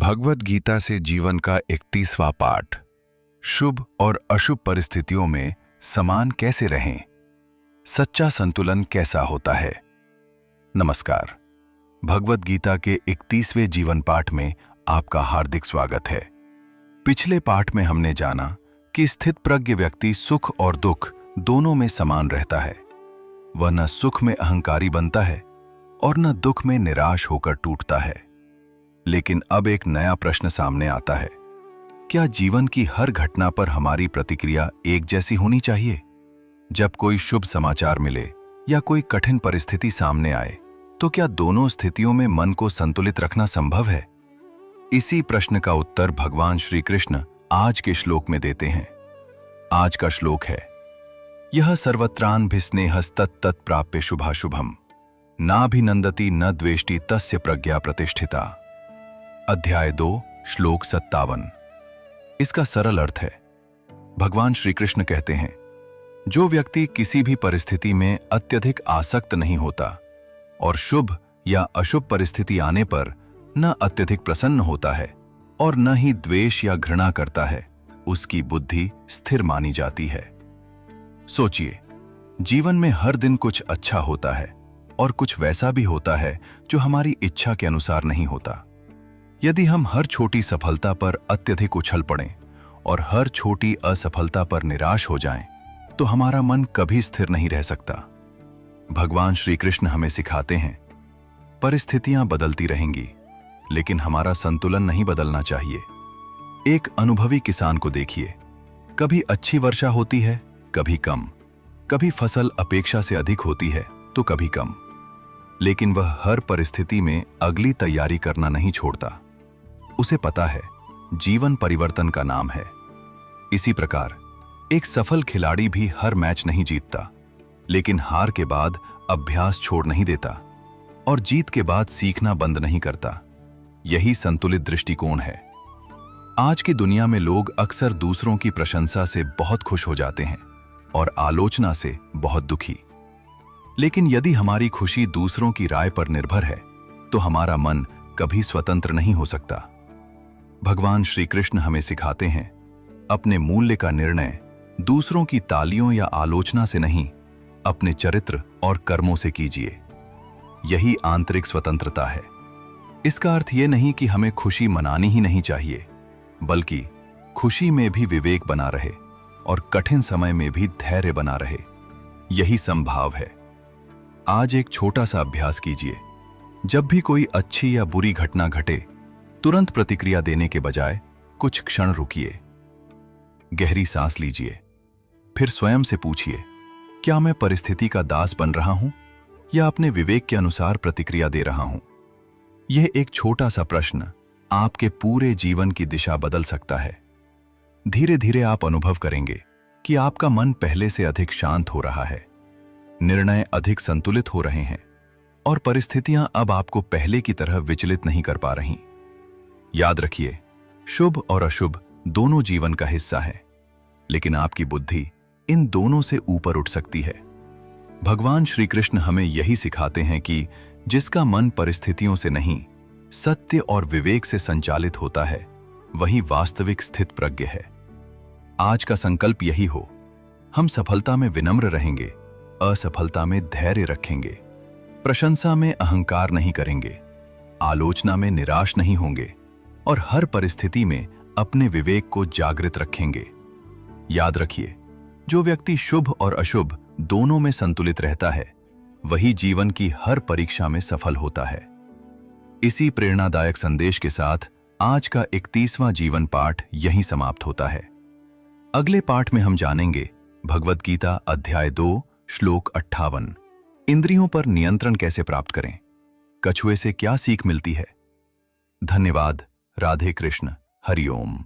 भगवद गीता से जीवन का 31वां पाठ। शुभ और अशुभ परिस्थितियों में समान कैसे रहें? सच्चा संतुलन कैसा होता है? नमस्कार। भगवद गीता के 31वें जीवन पाठ में आपका हार्दिक स्वागत है। पिछले पाठ में हमने जाना कि स्थित प्रज्ञ व्यक्ति सुख और दुख दोनों में समान रहता है। वह न सुख में अहंकारी बनता है और न दुख में निराश होकर टूटता है। लेकिन अब एक नया प्रश्न सामने आता है, क्या जीवन की हर घटना पर हमारी प्रतिक्रिया एक जैसी होनी चाहिए? जब कोई शुभ समाचार मिले या कोई कठिन परिस्थिति सामने आए, तो क्या दोनों स्थितियों में मन को संतुलित रखना संभव है? इसी प्रश्न का उत्तर भगवान श्री कृष्ण आज के श्लोक में देते हैं। आज का श्लोक है, यह सर्वत्रान्भिस्नेहस्तत्तत् प्राप्य शुभाशुभम नाभिनंदति न द्वेष्टि तस्य प्रज्ञा प्रतिष्ठिता। अध्याय 2 श्लोक 57। इसका सरल अर्थ है, भगवान श्री कृष्ण कहते हैं, जो व्यक्ति किसी भी परिस्थिति में अत्यधिक आसक्त नहीं होता और शुभ या अशुभ परिस्थिति आने पर न अत्यधिक प्रसन्न होता है और न ही द्वेष या घृणा करता है, उसकी बुद्धि स्थिर मानी जाती है। सोचिए, जीवन में हर दिन कुछ अच्छा होता है और कुछ वैसा भी होता है जो हमारी इच्छा के अनुसार नहीं होता। यदि हम हर छोटी सफलता पर अत्यधिक उछल पड़ें और हर छोटी असफलता पर निराश हो जाएं, तो हमारा मन कभी स्थिर नहीं रह सकता। भगवान श्री कृष्ण हमें सिखाते हैं, परिस्थितियां बदलती रहेंगी, लेकिन हमारा संतुलन नहीं बदलना चाहिए। एक अनुभवी किसान को देखिए, कभी अच्छी वर्षा होती है, कभी कम, कभी फसल अपेक्षा से अधिक होती है तो कभी कम, लेकिन वह हर परिस्थिति में अगली तैयारी करना नहीं छोड़ता। उसे पता है, जीवन परिवर्तन का नाम है। इसी प्रकार एक सफल खिलाड़ी भी हर मैच नहीं जीतता, लेकिन हार के बाद अभ्यास छोड़ नहीं देता और जीत के बाद सीखना बंद नहीं करता। यही संतुलित दृष्टिकोण है। आज की दुनिया में लोग अक्सर दूसरों की प्रशंसा से बहुत खुश हो जाते हैं और आलोचना से बहुत दुखी। लेकिन यदि हमारी खुशी दूसरों की राय पर निर्भर है, तो हमारा मन कभी स्वतंत्र नहीं हो सकता। भगवान श्री कृष्ण हमें सिखाते हैं, अपने मूल्य का निर्णय दूसरों की तालियों या आलोचना से नहीं, अपने चरित्र और कर्मों से कीजिए। यही आंतरिक स्वतंत्रता है। इसका अर्थ यह नहीं कि हमें खुशी मनानी ही नहीं चाहिए, बल्कि खुशी में भी विवेक बना रहे और कठिन समय में भी धैर्य बना रहे। यही संभाव है। आज एक छोटा सा अभ्यास कीजिए। जब भी कोई अच्छी या बुरी घटना घटे, तुरंत प्रतिक्रिया देने के बजाय कुछ क्षण रुकिए, गहरी सांस लीजिए, फिर स्वयं से पूछिए, क्या मैं परिस्थिति का दास बन रहा हूं या अपने विवेक के अनुसार प्रतिक्रिया दे रहा हूं? यह एक छोटा सा प्रश्न आपके पूरे जीवन की दिशा बदल सकता है। धीरे धीरे आप अनुभव करेंगे कि आपका मन पहले से अधिक शांत हो रहा है, निर्णय अधिक संतुलित हो रहे हैं और परिस्थितियां अब आपको पहले की तरह विचलित नहीं कर पा रही। याद रखिए, शुभ और अशुभ दोनों जीवन का हिस्सा है, लेकिन आपकी बुद्धि इन दोनों से ऊपर उठ सकती है। भगवान श्री कृष्ण हमें यही सिखाते हैं कि जिसका मन परिस्थितियों से नहीं, सत्य और विवेक से संचालित होता है, वही वास्तविक स्थित प्रज्ञ है। आज का संकल्प यही हो, हम सफलता में विनम्र रहेंगे, असफलता में धैर्य रखेंगे, प्रशंसा में अहंकार नहीं करेंगे, आलोचना में निराश नहीं होंगे और हर परिस्थिति में अपने विवेक को जागृत रखेंगे। याद रखिए, जो व्यक्ति शुभ और अशुभ दोनों में संतुलित रहता है, वही जीवन की हर परीक्षा में सफल होता है। इसी प्रेरणादायक संदेश के साथ आज का 31वां जीवन पाठ यहीं समाप्त होता है। अगले पाठ में हम जानेंगे भगवद गीता अध्याय 2 श्लोक 58। इंद्रियों पर नियंत्रण कैसे प्राप्त करें? कछुए से क्या सीख मिलती है? धन्यवाद। राधे कृष्ण। हरि ओम।